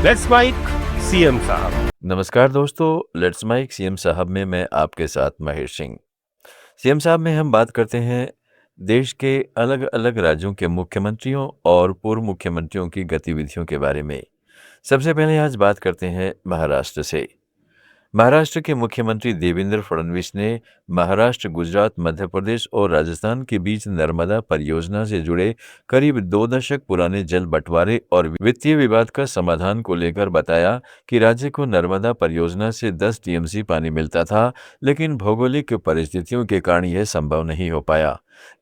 Let's mic CM साहब। नमस्कार दोस्तों, लेट्स माइक सीएम साहब में मैं आपके साथ महेश सिंह। सीएम साहब में हम बात करते हैं देश के अलग अलग राज्यों के मुख्यमंत्रियों और पूर्व मुख्यमंत्रियों की गतिविधियों के बारे में। सबसे पहले आज बात करते हैं महाराष्ट्र से। महाराष्ट्र के मुख्यमंत्री देवेंद्र फडणवीस ने महाराष्ट्र, गुजरात, मध्य प्रदेश और राजस्थान के बीच नर्मदा परियोजना से जुड़े करीब 2 दशक पुराने जल बंटवारे और वित्तीय विवाद का समाधान को लेकर बताया कि राज्य को नर्मदा परियोजना से 10 टीएमसी पानी मिलता था, लेकिन भौगोलिक परिस्थितियों के कारण यह संभव नहीं हो पाया।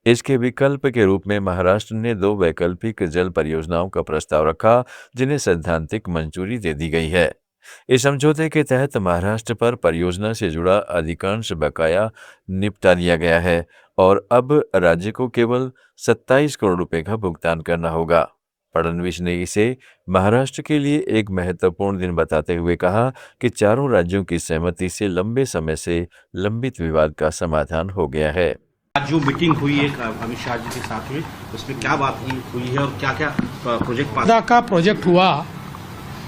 इसके विकल्प के रूप में महाराष्ट्र ने 2 वैकल्पिक जल परियोजनाओं का प्रस्ताव रखा, जिन्हें सैद्धांतिक मंजूरी दे दी गई है। इस समझौते के तहत महाराष्ट्र पर परियोजना से जुड़ा अधिकांश बकाया निपटा दिया गया है और अब राज्य को केवल 27 करोड़ रुपए का भुगतान करना होगा। फडणवीस ने इसे महाराष्ट्र के लिए एक महत्वपूर्ण दिन बताते हुए कहा कि चारों राज्यों की सहमति से लंबे समय से लंबित विवाद का समाधान हो गया है। आज जो मीटिंग हुई है अमित शाह जी के साथ में, उसमें क्या बात हुई है और क्या क्या प्रोजेक्ट हुआ।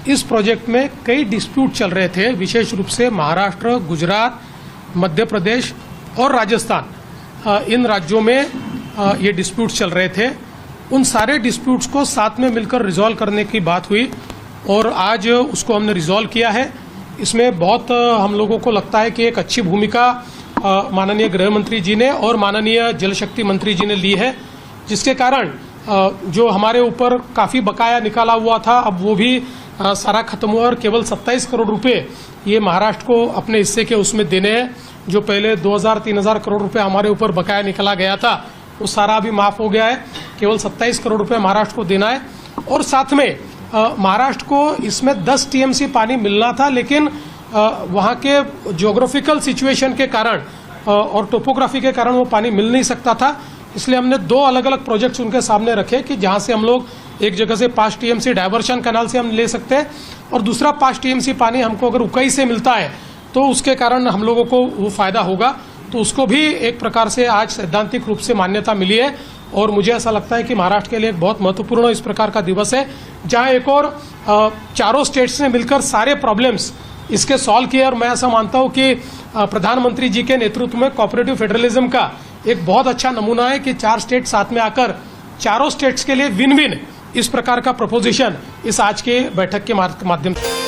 इस प्रोजेक्ट में कई डिस्प्यूट चल रहे थे, विशेष रूप से महाराष्ट्र, गुजरात, मध्य प्रदेश और राजस्थान, इन राज्यों में ये डिस्प्यूट चल रहे थे। उन सारे डिस्प्यूट्स को साथ में मिलकर रिजॉल्व करने की बात हुई और आज उसको हमने रिजॉल्व किया है। इसमें बहुत हम लोगों को लगता है कि एक अच्छी भूमिका माननीय गृह मंत्री जी ने और माननीय जल शक्ति मंत्री जी ने ली है, जिसके कारण जो हमारे ऊपर काफ़ी बकाया निकाला हुआ था, अब वो भी सारा खत्म हुआ और केवल 27 करोड़ रुपए ये महाराष्ट्र को अपने हिस्से के उसमें देने हैं। जो पहले 2000-3000 करोड़ रुपए हमारे ऊपर बकाया निकला गया था, वो सारा अभी माफ हो गया है। केवल 27 करोड़ रुपए महाराष्ट्र को देना है और साथ में महाराष्ट्र को इसमें 10 टीएमसी पानी मिलना था, लेकिन वहाँ के ज्योग्राफिकल सिचुएशन के कारण और टोपोग्राफी के कारण वो पानी मिल नहीं सकता था। इसलिए हमने 2 अलग अलग प्रोजेक्ट्स उनके सामने रखे कि जहाँ से हम लोग एक जगह से 5 टीएमसी डायवर्शन कैनाल से हम ले सकते हैं और दूसरा 5 टीएमसी पानी हमको अगर उकई से मिलता है तो उसके कारण हम लोगों को वो फायदा होगा। तो उसको भी एक प्रकार से आज सैद्धांतिक रूप से मान्यता मिली है और मुझे ऐसा लगता है कि महाराष्ट्र के लिए एक बहुत महत्वपूर्ण इस प्रकार का दिवस है, जहाँ एक और चारों स्टेट्स ने मिलकर सारे प्रॉब्लम्स इसके सॉल्व किए। और मैं ऐसा मानता हूँ कि प्रधानमंत्री जी के नेतृत्व में कोऑपरेटिव फेडरलिज्म का एक बहुत अच्छा नमूना है कि 4 स्टेट साथ में आकर चारों स्टेट्स के लिए विन विन इस प्रकार का प्रपोजिशन इस आज के बैठक के माध्यम से।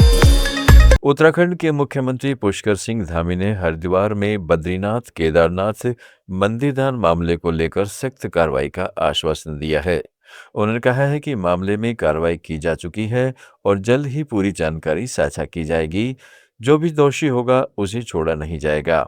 उत्तराखंड के मुख्यमंत्री पुष्कर सिंह धामी ने हरिद्वार में बद्रीनाथ केदारनाथ मंदिरदान मामले को लेकर सख्त कार्रवाई का आश्वासन दिया है। उन्होंने कहा है कि मामले में कार्रवाई की जा चुकी है और जल्द ही पूरी जानकारी साझा की जाएगी। जो भी दोषी होगा उसे छोड़ा नहीं जाएगा,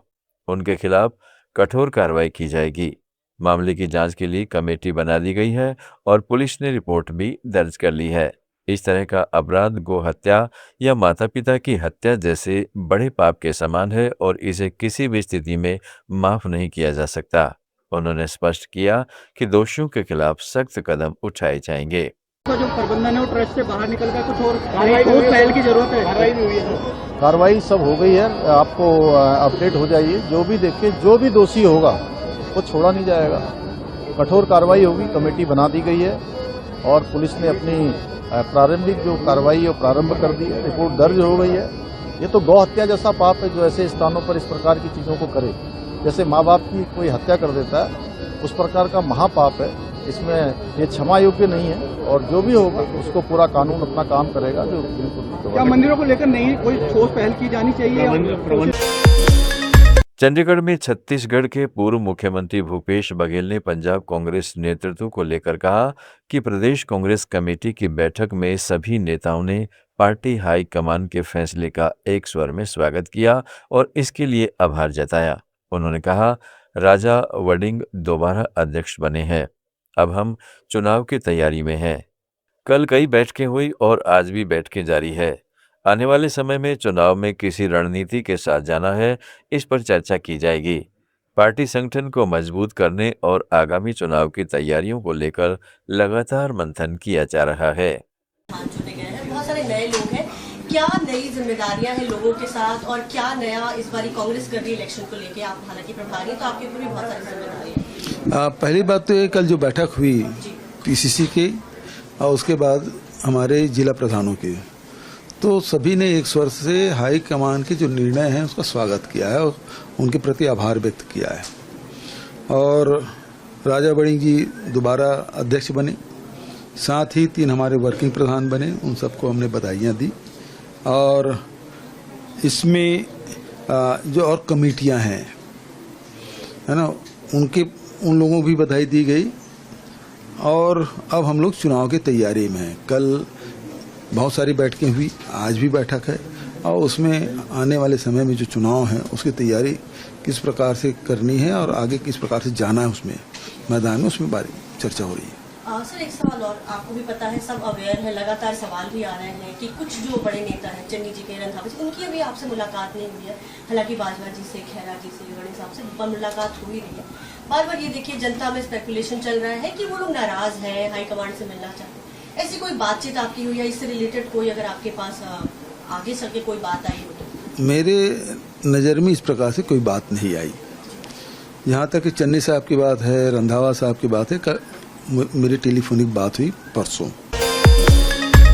उनके खिलाफ कठोर कार्रवाई की जाएगी। मामले की जांच के लिए कमेटी बना दी गई है और पुलिस ने रिपोर्ट भी दर्ज कर ली है। इस तरह का अपराध गो हत्या या माता पिता की हत्या जैसे बड़े पाप के समान है और इसे किसी भी स्थिति में माफ नहीं किया जा सकता। उन्होंने स्पष्ट किया कि दोषियों के खिलाफ सख्त कदम उठाए जाएंगे। जो प्रबंधन है वो ट्रस्ट से बाहर निकल कर कुछ और पहल की जरूरत है। कार्रवाई सब हो गई है, आपको अपडेट हो जाइए। जो भी देखे, जो भी दोषी होगा वो छोड़ा नहीं जाएगा, कठोर कार्रवाई होगी। कमेटी बना दी गई है और पुलिस ने अपनी प्रारंभिक जो कार्रवाई है प्रारंभ कर दी है, रिपोर्ट दर्ज हो गई है। ये तो गौ हत्या जैसा पाप है जो ऐसे स्थानों पर इस प्रकार की चीजों को करे, जैसे माँ बाप की कोई हत्या कर देता है, उस प्रकार का महापाप है। इसमें ये क्षमा योग्य नहीं है और जो भी होगा उसको पूरा कानून अपना काम करेगा। जो बिल्कुल क्या मंदिरों को लेकर नहीं कोई ठोस पहल की जानी चाहिए? चंडीगढ़ में छत्तीसगढ़ के पूर्व मुख्यमंत्री भूपेश बघेल ने पंजाब कांग्रेस नेतृत्व को लेकर कहा कि प्रदेश कांग्रेस कमेटी की बैठक में सभी नेताओं ने पार्टी हाईकमान के फैसले का एक स्वर में स्वागत किया और इसके लिए आभार जताया। उन्होंने कहा, राजा वडिंग दोबारा अध्यक्ष बने हैं, अब हम चुनाव की तैयारी में हैं। कल कई बैठकें हुई और आज भी बैठकें जारी है। आने वाले समय में चुनाव में किसी रणनीति के साथ जाना है, इस पर चर्चा की जाएगी। पार्टी संगठन को मजबूत करने और आगामी चुनाव की तैयारियों को लेकर लगातार मंथन किया जा रहा है। बहुत सारे नए लोग हैं, क्या नई जिम्मेदारियां हैं लोगों के साथ और क्या नया इस बारी कांग्रेस कर रही है इलेक्शन को लेके? आप हालांकि प्रभारी हैं तो आपके ऊपर भी बहुत सारी जिम्मेदारियां। पहली बात तो ये, कल जो बैठक हुई पीसीसी की और उसके बाद हमारे जिला प्रधानों की, तो सभी ने एक स्वर से हाई कमान के जो निर्णय है उसका स्वागत किया है और उनके प्रति आभार व्यक्त किया है। और राजा बड़ी जी दोबारा अध्यक्ष बने, साथ ही 3 हमारे वर्किंग प्रधान बने, उन सबको हमने बधाइयाँ दी। और इसमें जो और कमेटियाँ हैं, है ना, उन लोगों को भी बधाई दी गई। और अब हम लोग चुनाव की तैयारी में हैं। कल बहुत सारी बैठकें हुई, आज भी बैठक है, और उसमें आने वाले समय में जो चुनाव है उसकी तैयारी किस प्रकार से करनी है और आगे किस प्रकार से जाना है उसमें मैदान में, उसमें बारी चर्चा हो रही है। सर एक सवाल और, आपको भी पता है, सब अवेयर है, लगातार सवाल भी आ रहे हैं कि कुछ जो बड़े नेता हैं, चन्नी जी के, रंधावा जी, उनकी अभी आपसे मुलाकात नहीं हुई है। हालांकि बाजवा जी से, खैरा जी से, बड़े साहब से मुलाकात हो ही रही है। बार बार ये देखिए जनता में स्पेकुलेशन चल रहा है कि वो लोग नाराज हैं, हाईकमांड से मिलना चाहते हैं। ऐसी कोई बातचीत आपकी हुई है इससे रिलेटेड, कोई अगर आपके पास आगे चल के कोई बात आई हो तो? मेरे नज़र में इस प्रकार से कोई बात नहीं आई। यहाँ तक कि चन्नी साहब की बात है, रंधावा साहब की बात है, मेरी टेलीफोनिक बात हुई परसों।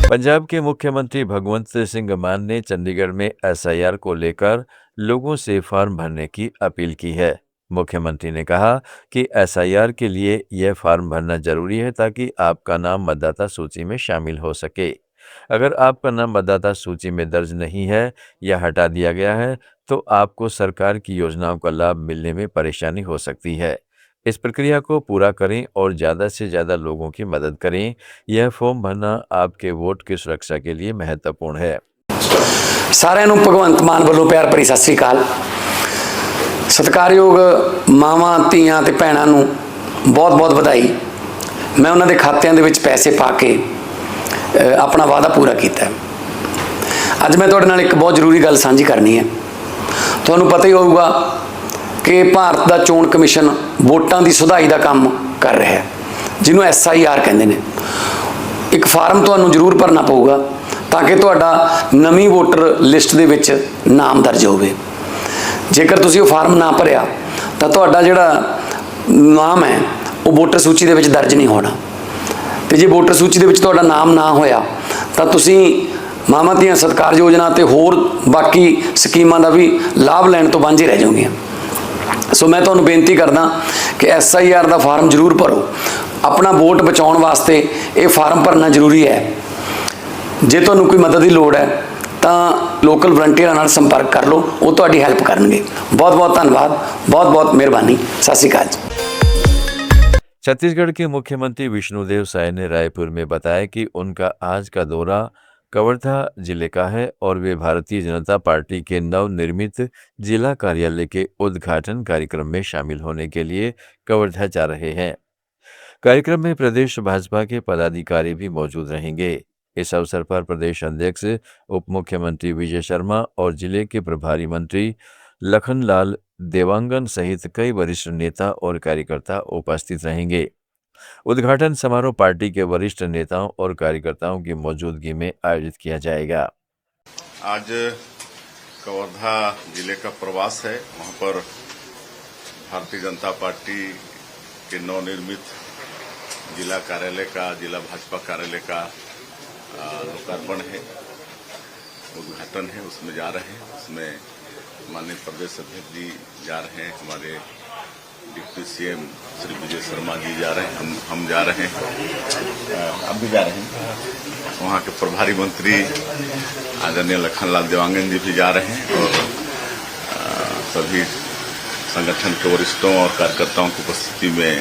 पंजाब के मुख्यमंत्री भगवंत सिंह मान ने चंडीगढ़ में SIR को लेकर लोगों से फॉर्म भरने की अपील की है। मुख्यमंत्री ने कहा कि SIR के लिए यह फॉर्म भरना जरूरी है ताकि आपका नाम मतदाता सूची में शामिल हो सके। अगर आपका नाम मतदाता सूची में दर्ज नहीं है या हटा दिया गया है तो आपको सरकार की योजनाओं का लाभ मिलने में परेशानी हो सकती है। इस प्रक्रिया को पूरा करें और ज़्यादा से ज़्यादा लोगों की मदद करें। यह फॉर्म भरना आपके वोट की सुरक्षा के लिए महत्वपूर्ण है। साਰਿਆਂ ਨੂੰ ਭਗਵੰਤ ਮਾਨ ਵੱਲੋਂ ਪਿਆਰ ਭਰੀ ਸਤਿ ਸ੍ਰੀ ਅਕਾਲ। ਸਤਿਕਾਰਯੋਗ ਮਾਵਾਂ, ਧੀਆਂ ਤੇ ਭੈਣਾਂ ਨੂੰ ਬਹੁਤ-ਬਹੁਤ ਵਧਾਈ। ਮੈਂ ਉਹਨਾਂ ਦੇ ਖਾਤਿਆਂ ਦੇ ਵਿੱਚ ਪੈਸੇ ਪਾ ਕੇ ਆਪਣਾ ਵਾਅਦਾ ਪੂਰਾ ਕੀਤਾ। ਅੱਜ ਮੈਂ ਤੁਹਾਡੇ ਨਾਲ ਇੱਕ ਬਹੁਤ ਜ਼ਰੂਰੀ ਗੱਲ ਸਾਂਝੀ ਕਰਨੀ ਹੈ। ਤੁਹਾਨੂੰ ਪਤਾ ਹੀ ਹੋਊਗਾ ਕਿ ਭਾਰਤ ਦਾ ਚੋਣ ਕਮਿਸ਼ਨ ਵੋਟਾਂ ਦੀ ਸੁਧਾਈ ਦਾ ਕੰਮ ਕਰ ਰਿਹਾ ਹੈ, ਜਿਹਨੂੰ SIR ਕਹਿੰਦੇ ਨੇ। ਇੱਕ ਫਾਰਮ ਤੁਹਾਨੂੰ ਜ਼ਰੂਰ ਭਰਨਾ ਪਊਗਾ ਤਾਂ ਕਿ ਤੁਹਾਡਾ ਨਵੀਂ ਵੋਟਰ ਲਿਸਟ ਦੇ ਵਿੱਚ ਨਾਮ ਦਰਜ ਹੋਵੇ। ਜੇਕਰ ਤੁਸੀਂ ਉਹ ਫਾਰਮ ਨਾ ਭਰਿਆ ਤਾਂ ਤੁਹਾਡਾ ਜਿਹੜਾ ਨਾਮ ਹੈ ਉਹ ਵੋਟਰ ਸੂਚੀ ਦੇ ਵਿੱਚ ਦਰਜ ਨਹੀਂ ਹੋਣਾ। ਤੇ ਜੇ ਵੋਟਰ ਸੂਚੀ ਦੇ ਵਿੱਚ ਤੁਹਾਡਾ ਨਾਮ ਨਾ ਹੋਇਆ ਤਾਂ ਤੁਸੀਂ ਮਾਵਾਂ ਧੀਆਂ ਸਤਿਕਾਰ ਯੋਜਨਾ ਤੇ ਹੋਰ ਬਾਕੀ ਸਕੀਮਾਂ ਦਾ ਵੀ ਲਾਭ ਲੈਣ ਤੋਂ ਵਾਂਝੇ ਰਹਿ ਜਾਓਗੇ। ਸੋ ਮੈਂ ਤੁਹਾਨੂੰ ਬੇਨਤੀ ਕਰਦਾ ਕਿ SIR ਦਾ ਫਾਰਮ ਜ਼ਰੂਰ ਭਰੋ। ਆਪਣਾ ਵੋਟ ਬਚਾਉਣ ਵਾਸਤੇ ਇਹ ਫਾਰਮ ਭਰਨਾ ਜ਼ਰੂਰੀ ਹੈ। ਜੇ ਤੁਹਾਨੂੰ ਕੋਈ ਮਦਦ ਦੀ ਲੋੜ ਹੈ ਤਾਂ ਲੋਕਲ ਵਲੰਟੀਅਰਾਂ ਨਾਲ ਸੰਪਰਕ ਕਰ ਲਓ, ਉਹ ਤੁਹਾਡੀ ਹੈਲਪ ਕਰਨਗੇ। ਬਹੁਤ ਬਹੁਤ ਧੰਨਵਾਦ, ਬਹੁਤ ਬਹੁਤ ਮਿਹਰਬਾਨੀ। ਸਤਿ ਸ਼੍ਰੀ ਅਕਾਲ। छत्तीसगढ़ के मुख्यमंत्री विष्णुदेव साय ने रायपुर में बताया कि उनका आज का दौरा कवर्धा जिले का है और वे भारतीय जनता पार्टी के नवनिर्मित जिला कार्यालय के उद्घाटन कार्यक्रम में शामिल होने के लिए कवर्धा जा रहे हैं। कार्यक्रम में प्रदेश भाजपा के पदाधिकारी भी मौजूद रहेंगे। इस अवसर पर प्रदेश अध्यक्ष उप मुख्यमंत्री विजय शर्मा और जिले के प्रभारी मंत्री लखनलाल देवांगन सहित कई वरिष्ठ नेता और कार्यकर्ता उपस्थित रहेंगे। उद्घाटन समारोह पार्टी के वरिष्ठ नेताओं और कार्यकर्ताओं की मौजूदगी में आयोजित किया जाएगा। आज कवर्धा जिले का प्रवास है। वहां पर भारतीय जनता पार्टी के नवनिर्मित जिला कार्यालय का, जिला भाजपा कार्यालय का लोकार्पण है, उद्घाटन है, उसमें जा रहे हैं। उसमें माननीय प्रदेश अध्यक्ष जी जा रहे हैं, हमारे डिप्टी CM श्री विजय शर्मा जी जा रहे हैं, हम जा रहे हैं, आप भी जा रहे हैं। वहाँ के प्रभारी मंत्री आदरणीय लखनलाल देवांगन जी भी जा रहे हैं और सभी संगठन के वरिष्ठों और कार्यकर्ताओं की उपस्थिति में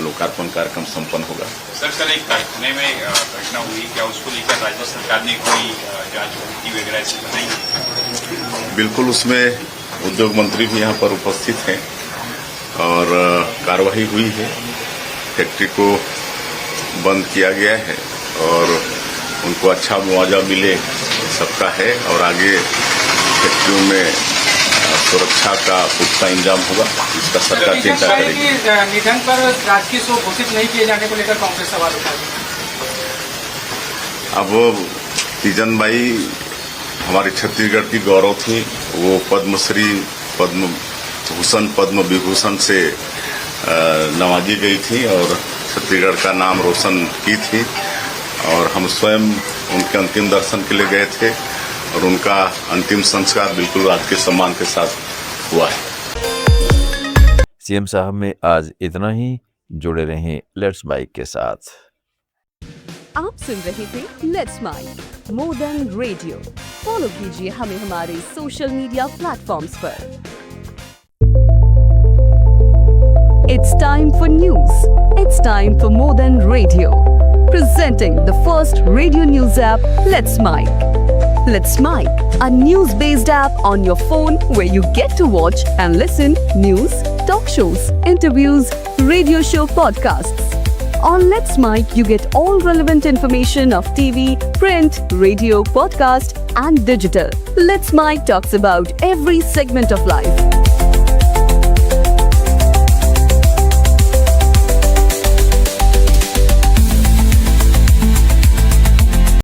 लोकार्पण कार्यक्रम संपन्न होगा। सर, कल एक कारखाने में घटना हुई, क्या उसको लेकर राज्य सरकार ने कोई जांच कमेटी वगैरह से बनाई? बिल्कुल, उसमें उद्योग मंत्री भी यहाँ पर उपस्थित हैं और कार्रवाई हुई है। फैक्ट्री को बंद किया गया है और उनको अच्छा मुआवजा मिले सबका है और आगे फैक्ट्रियों में सुरक्षा का पुख्ता इंतजाम होगा, इसका सरकार चिंता करेगी। निधन पर राजकीय शोक घोषित नहीं किए जाने को लेकर कांग्रेस सवाल उठाई। अब तीजन बाई हमारे छत्तीसगढ़ की गौरव थी। वो पद्मश्री, पद्म भूषण, पद्म विभूषण से नवाजी गई थी और छत्तीसगढ़ का नाम रोशन की थी और हम स्वयं उनके अंतिम दर्शन के लिए गए थे और उनका अंतिम संस्कार बिल्कुल राजकीय सम्मान के साथ हुआ है। सीएम साहब में आज इतना ही। जुड़े रहें लेट्स माइक के साथ। आप सुन रहे थे let's mike more than radio. Follow कीजिए हमें हमारे सोशल मीडिया प्लेटफॉर्म्स पर। It's time for news. It's time for more than radio. Presenting the first radio news app, Let's Mic. Let's Mic, a news-based app on your phone where you get to watch and listen news, talk shows, interviews, radio show podcasts. On Let's Mic, you get all relevant information of TV, print, radio, podcast, and digital. Let's Mic talks about every segment of life.